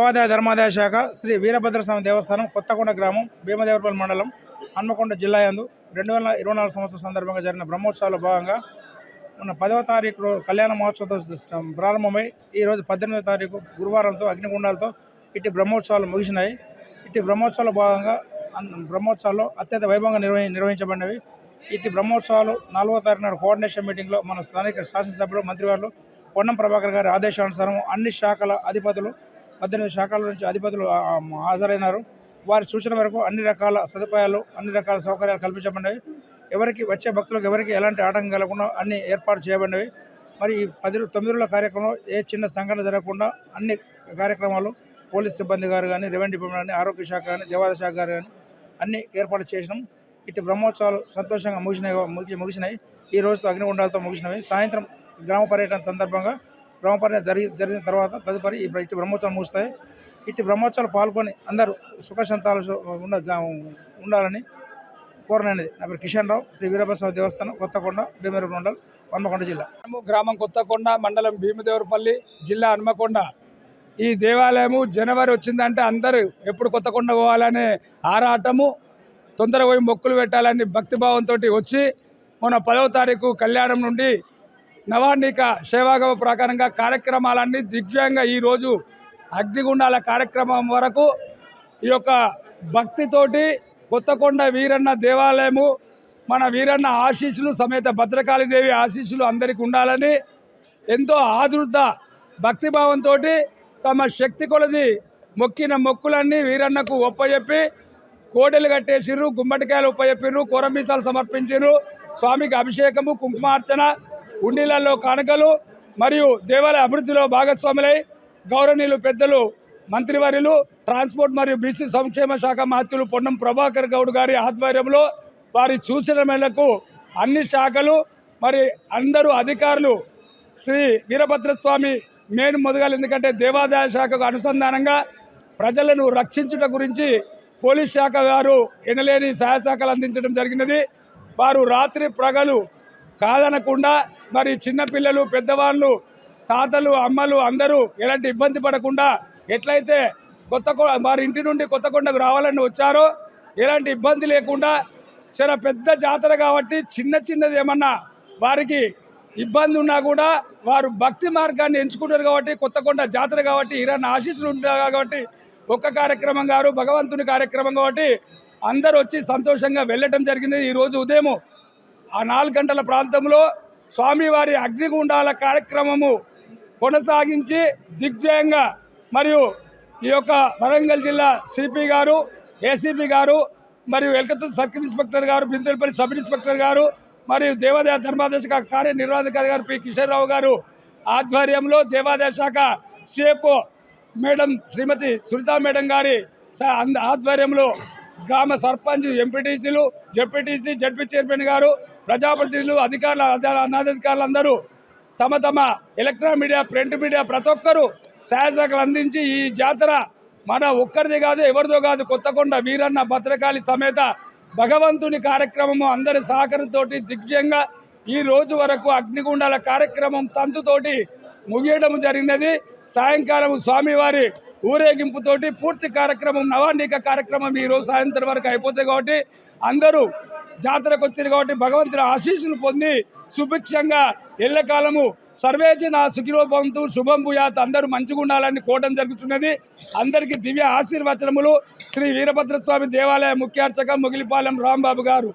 దేవాదాయ ధర్మాదాయ శాఖ శ్రీ వీరభద్రస్వామి దేవస్థానం కొత్తకొండ గ్రామం భీమదేవరపల్లి మండలం హన్మకొండ జిల్లా యందు 2024 సంవత్సరం సందర్భంగా జరిగిన బ్రహ్మోత్సవాల భాగంగా మొన్న 10వ తారీఖు కళ్యాణ మహోత్సవంతో ప్రారంభమై ఈరోజు 18వ తారీఖు గురువారంతో అగ్నిగుండాలతో ఇట్టి బ్రహ్మోత్సవాలు ముగిసినాయి. ఇట్టి బ్రహ్మోత్సవాల భాగంగా బ్రహ్మోత్సవాల్లో అత్యంత వైభవంగా నిర్వహించబడినవి. ఇట్టి బ్రహ్మోత్సవాలు 4వ తారీఖు నాడు కోఆర్డినేషన్ మీటింగ్లో మన స్థానిక శాసనసభ్యులు మంత్రివారు పొన్నం ప్రభాకర్ గారి ఆదేశానుసారం అన్ని శాఖల అధిపతులు 18 శాఖల నుంచి అధిపతులు హాజరైనారు. వారి సూచన మేరకు అన్ని రకాల సదుపాయాలు అన్ని రకాల సౌకర్యాలు కల్పించబడినవి. ఎవరికి వచ్చే భక్తులకు ఎవరికి ఎలాంటి ఆటంకం కలగకుండా అన్ని ఏర్పాటు చేయబడినవి. మరి ఈ 9 రోజుల కార్యక్రమంలో ఏ చిన్న సంఘటన జరగకుండా అన్ని కార్యక్రమాలు పోలీస్ సిబ్బంది గారు కానీ, రెవెన్యూ డిపార్ట్మెంట్ కానీ, ఆరోగ్య శాఖ కానీ, దేవాదాయ శాఖ గారు కానీ అన్ని ఏర్పాటు చేసినాం. ఇటు బ్రహ్మోత్సవాలు సంతోషంగా ముగిసినాయి. ఈ రోజుతో అగ్నిగుండాలతో ముగిసినవి. సాయంత్రం గ్రామ పర్యటన సందర్భంగా గ్రామ పర్యటన జరిగిన తర్వాత తదుపరి ఇటు బ్రహ్మోత్సవాలు ముగుస్తాయి. ఇటు బ్రహ్మోత్సవాలు పాల్గొని అందరూ సుఖశాంతాలు ఉండాలని కోరనది. నా పేరు కిషన్ రావు, శ్రీ వీరభద్రస్వామి దేవస్థానం కొత్తకొండ భీమదేవరపల్లి మండలం హన్మకొండ జిల్లా. గ్రామం కొత్తకొండ మండలం భీమదేవరపల్లి జిల్లా హన్మకొండ. ఈ దేవాలయము జనవరి వచ్చిందంటే అందరూ ఎప్పుడు కొత్తకొండ పోవాలనే ఆరాటము, తొందరగా పోయి మొక్కులు పెట్టాలని భక్తిభావంతో వచ్చి మొన్న 10వ తారీఖు కళ్యాణం నుండి నవార్ణిక సేవాగమ ప్రకారంగా కార్యక్రమాలన్నీ దిగ్విజయంగా ఈరోజు అగ్నిగుండాల కార్యక్రమం వరకు ఈ యొక్క భక్తితోటి కొత్తకొండ వీరన్న దేవాలయము మన వీరన్న ఆశీస్సులు సమేత భద్రకాళీదేవి ఆశీస్సులు అందరికీ ఉండాలని ఎంతో ఆదృత భక్తిభావంతో తమ శక్తి కొలది మొక్కిన మొక్కులన్నీ వీరన్నకు ఒప్పజెప్పి కోడెలు కట్టేసిర్రు, గుమ్మడికాయలు ఉపజెప్పిర్రు, కూరమీసాలు సమర్పించారు. స్వామికి అభిషేకము, కుంకుమార్చన, ఉండిలలో కానుకలు మరియు దేవాలయ అభివృద్ధిలో భాగస్వాములై గౌరవనీయులు పెద్దలు మంత్రివర్యులు ట్రాన్స్పోర్ట్ మరియు బీసీ సంక్షేమ శాఖ మంత్రులు పొన్నం ప్రభాకర్ గౌడ్ గారి ఆధ్వర్యంలో వారి సూచన మేరకు అన్ని శాఖలు మరి అందరూ అధికారులు శ్రీ వీరభద్రస్వామి మెయిన్ మొదగాలి. ఎందుకంటే దేవాదాయ శాఖకు అనుసంధానంగా ప్రజలను రక్షించుట గురించి పోలీస్ శాఖ వారు ఎనలేని సహాయ శాఖలు అందించడం జరిగినది. వారు రాత్రి ప్రగలు కాదనకుండా మరి చిన్నపిల్లలు, పెద్దవాళ్ళు, తాతలు, అమ్మలు అందరూ ఎలాంటి ఇబ్బంది పడకుండా ఎట్లయితే వారి ఇంటి నుండి కొత్తకొండకు రావాలని వచ్చారో ఎలాంటి ఇబ్బంది లేకుండా చాలా పెద్ద జాతర కాబట్టి చిన్నది ఏమన్నా వారికి ఇబ్బంది ఉన్నా కూడా వారు భక్తి మార్గాన్ని ఎంచుకుంటారు కాబట్టి కొత్తకొండ జాతర కాబట్టి ఈరన్న ఆశీస్సులు ఉంటారు కాబట్టి ఒక్క కార్యక్రమం గారు భగవంతుని కార్యక్రమం కాబట్టి అందరూ వచ్చి సంతోషంగా వెళ్ళటం జరిగింది. ఈరోజు ఉదయం 4 గంటల ప్రాంతంలో స్వామివారి అగ్నిగుండాల కార్యక్రమము కొనసాగించి దిగ్విజయంగా మరియు ఈ యొక్క వరంగల్ జిల్లా సిపి గారు, ఏసీపీ గారు మరియు ఎల్కతూరు సర్కిల్ ఇన్స్పెక్టర్ గారు, బిందెలపల్లి సబ్ ఇన్స్పెక్టర్ గారు మరియు దేవాదాయ ధర్మాదాయ శాఖ కార్యనిర్వహణాధికారి గారు పి కిషన్ రావు గారు ఆధ్వర్యంలో దేవాదాయ శాఖ సిఎఫ్ఓ మేడం శ్రీమతి సునీతా మేడం గారి ఆధ్వర్యంలో గ్రామ సర్పంచ్, ఎంపీటీసీలు, జెడ్పీటీసీ, జెడ్పీ చైర్మన్ గారు, ప్రజాప్రతినిధులు, అధికారులు, అనాధికారులు అందరూ తమ ఎలక్ట్రానిక్ మీడియా, ప్రింట్ మీడియా ప్రతి ఒక్కరూ సహాయశాఖలు అందించి ఈ జాతర మన ఒక్కరిది కాదు, ఎవరిదో కాదు, కొత్తకొండ వీరన్న భద్రకాళి సమేత భగవంతుని కార్యక్రమము అందరి సహకారంతో దిగ్విజయంగా ఈ రోజు వరకు అగ్నిగుండాల కార్యక్రమం తంతుతోటి ముగియడం జరిగినది. సాయంకాలం స్వామివారి ఊరేగింపుతోటి పూర్తి కార్యక్రమం నవార్ణిక కార్యక్రమం ఈరోజు సాయంత్రం వరకు అయిపోతుంది కాబట్టి అందరూ జాతరకు వచ్చారు కాబట్టి భగవంతుని ఆశీస్సులు పొంది సుభిక్షంగా ఎల్లకాలము సర్వేజన సుఖినో భవంతు శుభం భూయాత్ అందరూ మంచిగా ఉండాలని కోవడం జరుగుతున్నది. అందరికీ దివ్య ఆశీర్వచనములు శ్రీ వీరభద్రస్వామి దేవాలయ ముఖ్యార్చక మొగిలిపాలెం రాంబాబు గారు.